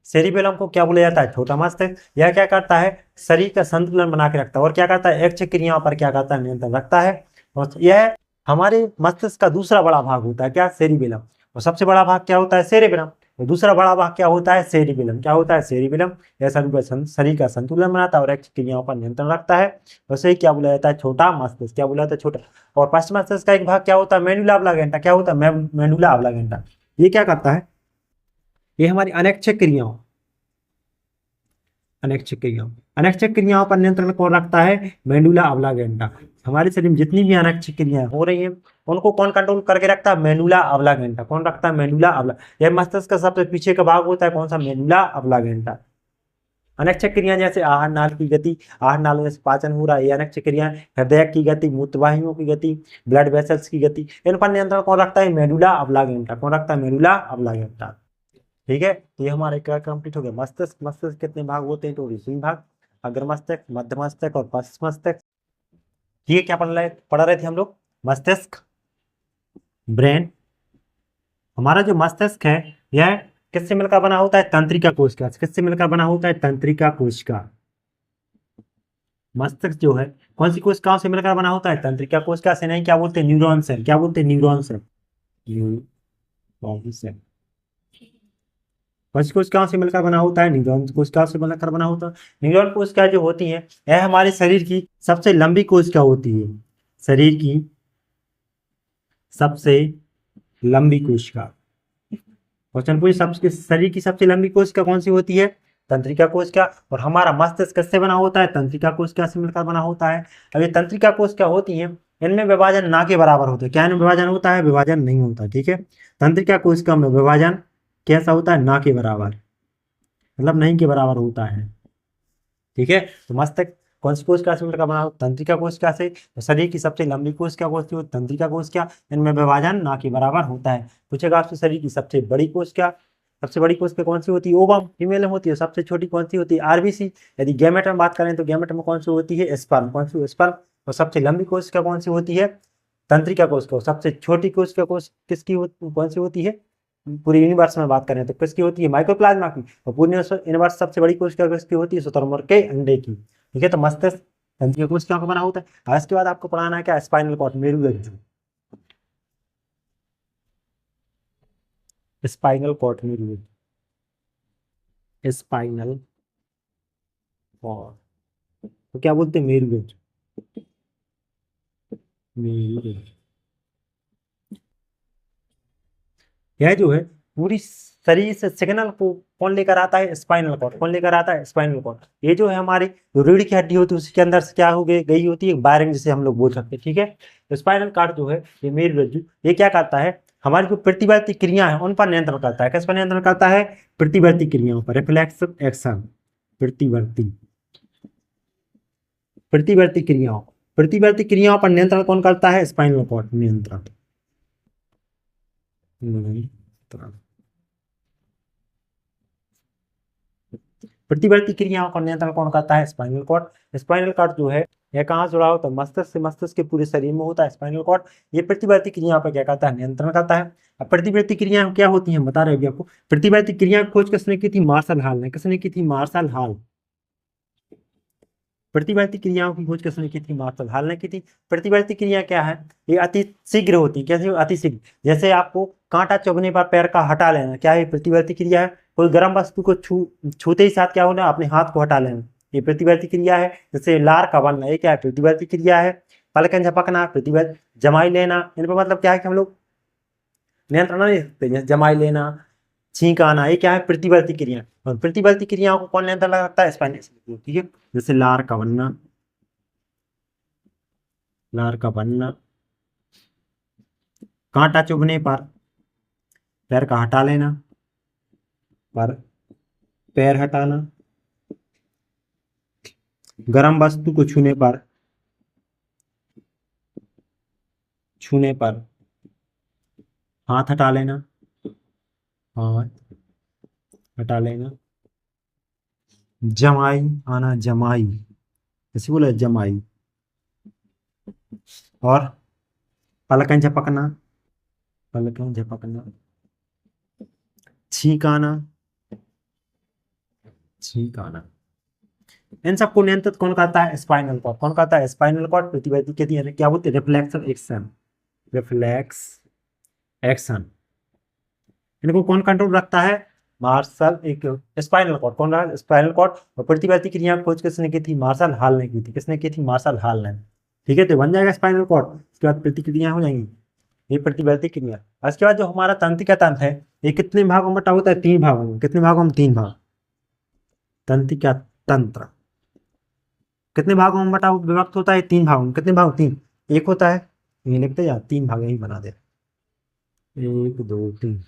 Cerebellum को क्या बोला जाता है? छोटा मस्तिष्क। यह क्या करता है? शरीर का संतुलन बना के रखता है। और क्या करता है? ऐच्छिक क्रियाओं पर क्या करता है? नियंत्रण रखता है। और यह हमारे मस्तिष्क का दूसरा बड़ा भाग होता है, क्या? सेरिबेलम। और सबसे बड़ा भाग क्या होता है? सेरेब्रम। तो दूसरा बड़ा भाग क्या होता है? सेरिबेलम। क्या होता है? सेरिबेलम। यह शरीर का संतुलन बनाता है और ऐच्छिक क्रियाओं पर नियंत्रण रखता है। वैसे ही क्या बोला जाता है? छोटा मस्तिष्क। क्या बोला जाता है? छोटा। और पश्च मस्तिष्क का एक भाग क्या होता है? Medulla oblongata. क्या होता है? Medulla oblongata. ये क्या करता है? ये हमारी अनैच्छिक क्रियाओं अनैच्छिक क्रियाओं अनैच्छिक क्रियाओं पर नियंत्रण कौन रखता है? Medulla oblongata. हमारे शरीर में जितनी भी अनैच्छिक क्रियाएं हो रही हैं उनको कौन कंट्रोल करके रखता है? Medulla oblongata. कौन रखता है? मेडुला ऑब्ला यह मस्तिष्क का सबसे पीछे का भाग होता है, कौन सा? Medulla oblongata. अनैच्छिक क्रियाएं जैसे आहार नाल की गति, आहार नाल में से पाचन हो रहा है, ये अनैच्छिक क्रियाएं। हृदय की गति, मूत्रवाहियों की गति, ब्लड वेसल्स की गति, इन पर नियंत्रण कौन रखता है? Medulla oblongata. कौन रखता है? Medulla oblongata. ठीक है, तो ये हमारे क्या कंप्लीट हो गया? मस्तिष्क। मस्तिष्क कितने भाग होते हैं? तो 3 भाग। अग्र मस्तिष्क, मध्य मस्तिष्क और पश्च मस्तिष्क। ये क्या पढ़ रहे थे हम लोग? मस्तिष्क, ब्रेन। हमारा जो मस्तिष्क है यह किससे मिलकर बना होता है? तंत्रिका कोशिका। किससे मिलकर बना होता है? तंत्रिका कोशिका। मस्तिष्क जो है कौन सी कोशिकाओं से मिलकर बना होता है? तंत्रिका कोशिका से। नहीं, क्या बोलते हैं? न्यूरॉन से। क्या बोलते हैं? न्यूरॉन से। न्यूरॉन से। कौन सी कोशिकाओं से मिलकर बना होता है? न्यूरॉन कोशिकाओं से मिलकर बना होता है। न्यूरॉन कोशिका जो होती है यह हमारे शरीर की सबसे लंबी कोशिका होती है। शरीर की सबसे लंबी कोशिका। क्वेश्चन पूछे, सबसे शरीर की सबसे लंबी कोशिका कौन सी होती है? तंत्रिका कोशिका। और हमारा मस्तिष्क किससे बना होता है? तंत्रिका कोशिका से मिलकर बना होता है। अब ये तंत्रिका कोशिका होती है, इनमें विभाजन ना के बराबर होता है। क्या इनमें विभाजन होता है? विभाजन नहीं होता। ठीक है, तंत्रिका कोशिका में विभाजन कैसा होता है? ना के बराबर, मतलब नहीं के बराबर होता है। ठीक है, तो मस्तिष्क कौन सी कोशिका से मिलकर बना हो? तंत्रिका कोशिका से। तो शरीर की सबसे लंबी कोशिका कौन सी हो? तंत्रिका कोशिका। इनमें विभाजन ना के बराबर होता है। पूछेगा आपसे शरीर की सबसे बड़ी कोशिका। सबसे बड़ी कोशिका कौन सी होती है? ओवम, फीमेल में होती है। सबसे छोटी कौन सी होती है? आरबीसी। यदि गैमेट में बात करें तो गैमेट में कौन सी होती है? स्पर्म। कौन सी? स्पर्म। और सबसे लंबी कोशिका कौन सी होती है? तंत्रिका कोशिका। सबसे छोटी कोशिका किसकी कौन सी होती है? पूरे यूनिवर्स में बात करें तो किसकी होती है? माइक्रोप्लाज्मा की। और पूरे यूनिवर्स सबसे बड़ी कोशिका किसकी होती है? शुतुरमुर्ग के अंडे की। ठीक है, तो मस्तिष्क तंत्रिका कोशिकाओं का बना होता है। और इसके बाद आपको पढ़ाना है क्या? स्पाइनल कॉर्ड, मेरुरज्जु। स्पाइनल कॉर्ड, मेरुरज्जु। स्पाइनल कॉर्ड तो क्या बोलते हैं? मेरुरज्जु। मेरुरज्जु यह जो है पूरी शरीर से सिग्नल को कौन लेकर आता है? Spinal cord. कौन लेकर आता है? Spinal cord. ये जो है हमारी जो रीढ़ की हड्डी होती है उसके अंदर से क्या हो गई होती है? वायरिंग, जिसे हम लोग बोल सकते हैं। ठीक है, तो स्पाइनल कॉर्ड जो है ये मेरुरज्जु, ये क्या करता है? हमारी जो प्रतिवर्ती क्रिया है उन पर नियंत्रण करता है। किस पर नियंत्रण करता है? प्रतिवर्ती क्रियाओं पर। Reflex action. प्रतिवर्ती प्रतिवर्ती क्रियाओं प्रतिवर्ती क्रियाओं पर नियंत्रण कौन करता है? Spinal cord. नियंत्रण। प्रतिवर्ती क्रियाओं का नियंत्रण कौन करता है? Spinal cord. स्पाइनल कॉर्ड जो है यह कहाँ जुड़ा होता है? मस्तिष्क से। मस्तिष्क के पूरे शरीर में होता है स्पाइनल कॉर्ड। ये प्रतिवर्ती क्रियाओं पर क्या करता है? नियंत्रण करता है। अब प्रतिवर्ती क्रियाएं क्या होती हैं बता रहे अभी आपको। प्रतिवर्ती क्रिया की खोज किसने की थी? मार्शल हॉल ने। किसने की थी? Marshall Hall. प्रतिवर्ती क्रियाओं की खोज किसने की थी? मार्शल हॉल ने की थी। प्रतिवर्ती क्रिया क्या है? ये अति शीघ्र होती है। कैसे? अति शीघ्र। जैसे आपको कांटा चुभने पर पैर का हटा लेना, क्या है? प्रतिवर्ती क्रिया है। कोई गर्म वस्तु को छूते ही साथ क्या होना? अपने हाथ को हटा लेना, ये प्रतिवर्ती क्रिया है। जैसे लार का बनना, ये क्या है? प्रतिवर्ती क्रिया है। पलकें झपकना, प्रतिवर्ती। जमाई लेना, इन पर मतलब क्या है कि हम लोग नियंत्रण नहीं रखते। जैसे जमाई लेना, छींक आना, ये क्या है? प्रतिवर्ती क्रिया। और प्रतिवर्ती क्रियाओं को कौन नियंत्रण रखता है? स्पाइनल। ठीक है, जैसे लार का बनना, लार का बनना, कांटा चुभने पर पैर का हटा लेना, पर पैर हटाना, गर्म वस्तु को छूने पर हाथ हटा लेना, हाथ हटा लेना, जमाई आना, जमाई, जैसे बोला जमाई। और पलकें झपकना, पलकें झपकना, छींक आना, छींक आना। इन सबको नियंत्रित कौन करता है? Spinal cord. कौन करता है? Spinal cord. प्रतिवर्ती के लिए क्या बोलते हैं? Reflection action. Reflex action. इनको कौन कंट्रोल रखता है? मार्शल एक स्पाइनल कॉर्ड। कौन रहा? Spinal cord. और प्रतिवर्ती क्रिया खोज किसने की थी? मार्शल हॉल ने की थी। किसने की थी? मार्शल हॉल ने। ठीक है, तो बन जाएगा स्पाइनल कॉर्ड। उसके बाद प्रतिक्रिया हो जाएंगी, ये प्रतिवर्ती क्रिया। उसके बाद जो हमारा तंत्रिका तंत्र है, ये कितने भागों में बटा होता है? 3 भागों में। कितने भागों में? 3 भाग। तंत्रिका तंत्र कितने भागों में बटा विभक्त होता है? 3 भागों में। कितने भाग? 3। एक होता है, ये लिखते जा 3 भाग यही बना दे, 1 2 3।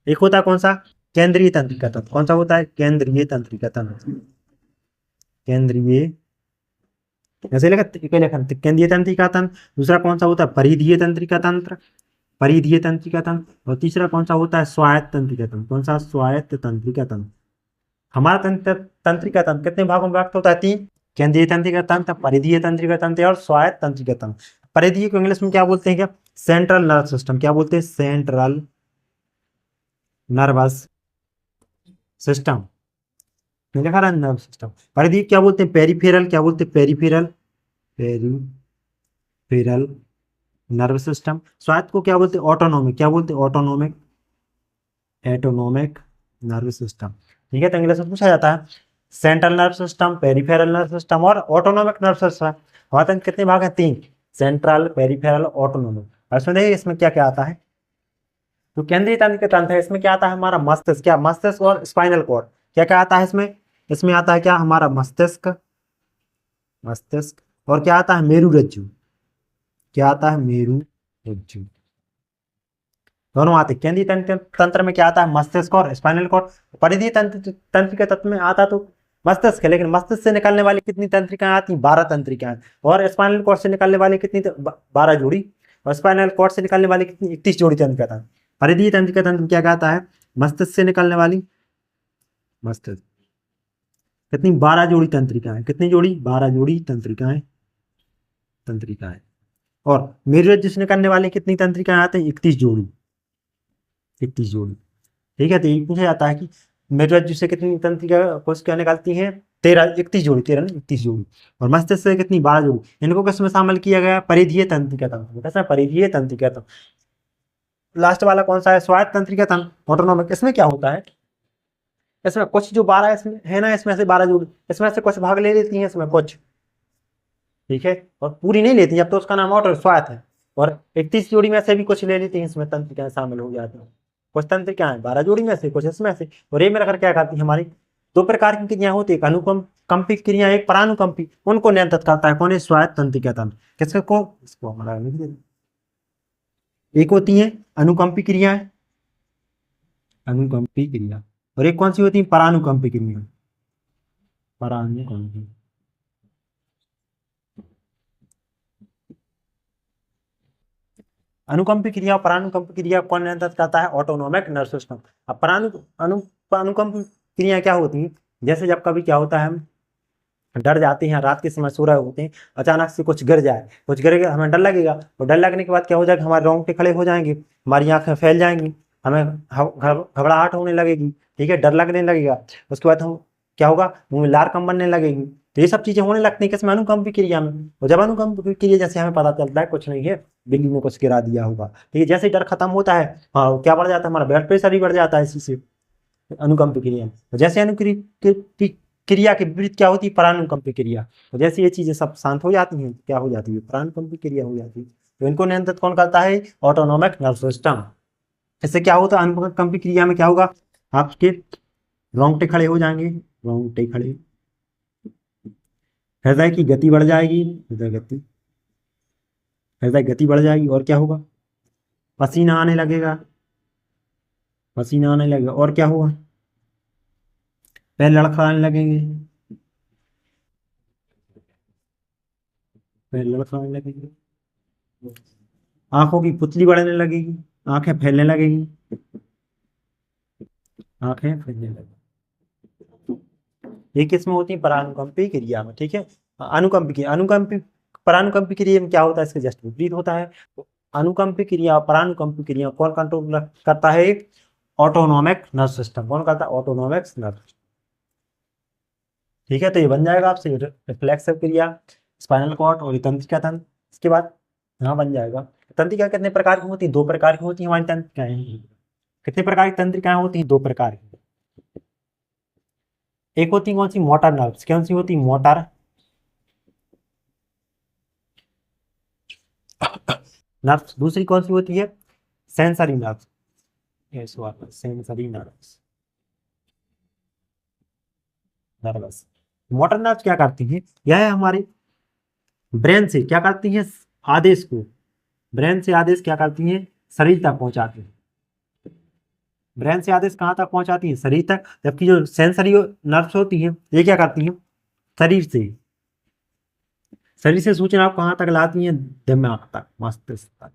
एक होता है कौन सा? केंद्रीय तंत्रिका तंत्र। कौन सा होता है? केंद्रीय तंत्रिका तंत्र। केंद्रीय, ऐसे लिखा केंद्रीय तंत्रिका तंत्र। दूसरा कौन सा होता है? परिधीय तंत्रिका तंत्र। परिधीय तंत्रिका तंत्र। और तीसरा कौन सा होता है? स्वायत्त तंत्रिका तंत्र। कौन सा? स्वायत्त तंत्रिका तंत्र। हमारा तंत्रिका तंत्र कितने भागों में व्यक्त होता है? 3। केंद्रीय तंत्रिका तंत्र, परिधीय तंत्रिका तंत्र और स्वायत्त तंत्रिका तंत्र। परिधीय को इंग्लिश में क्या बोलते हैं? क्या? Central nerve system. क्या बोलते हैं? Central nervous system. लिखा रहा नर्व सिस्टम। परिधीय क्या बोलते हैं? पेरिफेरल। क्या बोलते हैं? पेरिफेरल। Peripheral nerve system. स्वायत्त को क्या बोलते हैं? ऑटोनोमिक। क्या बोलते हैं? ऑटोनोमिक। Autonomic nerve system. ठीक है, तो इंग्लिश में पूछा जाता है central nerve system, peripheral nerve system और ऑटोनोमिक नर्व सिस्टम। हमारे तंत्र कितने भाग हैं? 3। Central, peripheral, autonomic. और इसमें देखिए इसमें क्या क्या आता है। तो केंद्रीय तंत्र के तंत्र है, इसमें क्या आता है? हमारा मस्तिष्क। क्या? मस्तिष्क और स्पाइनल कॉर्ड। क्या क्या आता है इसमें? इसमें आता है क्या? हमारा मस्तिष्क। मस्तिष्क। और क्या आता है? मेरुरज्जु। क्या आता है? मेरुरज्जु। दोनों आते हैं। केंद्रीय तंत्र में क्या आता है? मस्तिष्क और स्पाइनल कॉर्ड। परिधीय तंत्र के तत्व में आता तो मस्तिष्क है, लेकिन मस्तिष्क से निकलने वाली कितनी तंत्रिकाएं आती हैं? 12 तंत्रिकाएं। और स्पाइनल कॉर्ड से निकलने वाली कितनी? 12 जोड़ी। और स्पाइनल कॉर्ड से निकलने वाली कितनी? 31 जोड़ी तंत्रिका तंत्र। परिधीय तंत्रिका तंत्र क्या कहता है? मस्तिष्क से निकलने वाली, मस्तिष्क कितनी? 12 जोड़ी तंत्रिकाएं। कितनी जोड़ी? 12 जोड़ी तंत्रिकाएं। तंत्रिकाएं। और मेरुरज्जु से निकलने वाली कितनी तंत्रिकाएं आते हैं? 31 जोड़ी। 31 जोड़ी। ठीक है, तो ये पूछा जाता है कि मेरुरज्जु से कितनी तंत्रिका कोशिका निकलती हैं? 13, 31 जोड़ी। 13 नहीं, 31 जोड़ी। और मस्तिष्क से कितनी? 12 जोड़ी। इनको किसमें शामिल किया गया? परिधीय तंत्रिका तंत्र। कैसा? परिधीय तंत्रिका तंत्र। लास्ट वाला कौन सा है? स्वायत्त तंत्रिका तंत्र, ऑटोनोमिक। इसमें क्या होता है? इसमें कुछ जो 12 इसमें है ना, इसमें से 12 जोड़ी, इसमें से कुछ भाग ले लेती हैं, इसमें कुछ। ठीक है, और पूरी नहीं लेती, अब तो उसका नाम ऑटो स्वायत्त है। और 31 जोड़ी में से भी कुछ ले लेती हैं, इसमें तंत्रिकाएं शामिल हो जाती हैं। कुछ तंत्रिकाएं 12 जोड़ी में से, कुछ इसमें से। और ये मिलकर क्या करती है? हमारी 2 प्रकार की क्रिया होती है, एक अनुकंपी क्रिया, एक परानुकंपी। उनको नियंत्रित करता है कौन? है स्वायत्त तंत्रिका तंत्र। किसको को? इसको हमारा लिख देते। एक होती है अनुकंपी क्रियाएं, अनुकंपी क्रिया। और एक कौन सी होती है? परानुकंपी क्रिया। परानुकंपी। अनुकंपी क्रिया और परानुकंपी क्रिया कौन नियंत्रित करता है? Autonomic nerve system. अब अनुकंपी क्रिया क्या होती है? जैसे जब कभी क्या होता है, हम डर जाते हैं, रात के समय सो रहे होते हैं, अचानक से कुछ गिर जाए, कुछ गिरेगा, हमें डर लगेगा। और डर लगने के बाद क्या हो जाएगा? हमारे रोंगटे खड़े हो जाएंगे, हमारी आंखें फैल जाएंगी, हमें घबराहट होने लगेगी। ठीक है, डर लगने लगेगा। उसके बाद हम क्या होगा? मुंह में लार कम बनने लगेगी। तो ये सब चीजें होने लगती हैं किसमें? अनुकंपी क्रिया में। और जब अनुकंपी क्रिया, जैसे हमें पता चलता है कुछ नहीं है, बिल्ली ने कुछ गिरा दिया होगा, ठीक है, जैसे ही डर खत्म होता है, हाँ, क्या बढ़ जाता है? हमारा ब्लड प्रेशर भी बढ़ जाता है इसी से, अनुकंपी क्रिया में। तो जैसे क्रिया के विपरीत क्या होती है? परानुकंपी क्रिया। तो जैसे ये चीजें सब शांत हो जाती हैं, क्या हो जाती है? परानुकंपी क्रिया हो जाती है। तो इनको नियंत्रित कौन करता है? Autonomic nerve system. इससे क्या होता है? अनुकंपी क्रिया में क्या होगा? आपके रोंगटे खड़े हो जाएंगे, रोंगटे खड़े, हृदय की गति बढ़ जाएगी, हृदय गति बढ़ जाएगी। और क्या होगा? पसीना आने लगेगा, पसीना आने लगेगा। और क्या होगा? पैर लड़खड़ाने लगेंगे, पैर लड़खड़ाने लगेंगे। आंखों की पुतली बढ़ने लगेगी, आंखें फैलने लगेगी, आंखें फैलने लगेगी। ये किसमें होती है? परानुकंपी क्रिया में। ठीक है, अनुकंपी क्रिया, अनुकंपी परानुकंपी क्रिया में क्या होता है? इसके जस्ट विपरीत होता है। तो अनुकंपी क्रिया और परानुकंपी क्रिया कौन कंट्रोल करता है? Autonomic nerve system. कौन कहता है? Autonomic nerve. ठीक है, तो ये बन जाएगा आपसे रिफ्लेक्सिव क्रिया, स्पाइनल कॉर्ड और तंत्रिका तंत्र। इसके बाद यहाँ बन जाएगा तंत्रिका कितने प्रकार की होती है? 2 प्रकार की होती है हमारी तंत्रिकाएं। कितने प्रकार की तंत्रिकाएं होती हैं? 2 प्रकार की। एक होती है कौन सी? Motor nerves. कौन सी होती है? Motor nerves. दूसरी कौन सी होती है? Sensory nerves. Sensory nerves, nervous. Motor nerves क्या करती हैं? यह हमारे ब्रेन से क्या करती हैं? आदेश को, ब्रेन से आदेश क्या करती हैं? शरीर तक पहुंचाती हैं। ब्रेन से आदेश कहाँ तक पहुंचाती है? शरीर तक। जबकि जो सेंसरी नर्व्स होती हैं ये क्या करती हैं? शरीर से, शरीर से सूचना आप कहाँ तक लाती हैं? दिमाग तक, मस्तिष्क तक।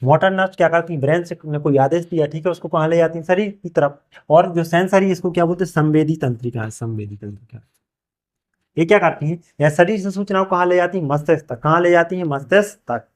मोटर नर्व्स क्या करती हैं? ब्रेन से ने कोई आदेश दिया, ठीक है, उसको कहाँ ले जाती हैं? शरीर की तरफ। और जो सेंसरी, इसको क्या बोलते हैं? संवेदी तंत्रिका। संवेदी तंत्रिका ये क्या करती हैं? यह शरीर से सूचना को कहाँ ले जाती हैं? मस्तिष्क तक। कहाँ ले जाती हैं? मस्तिष्क तक।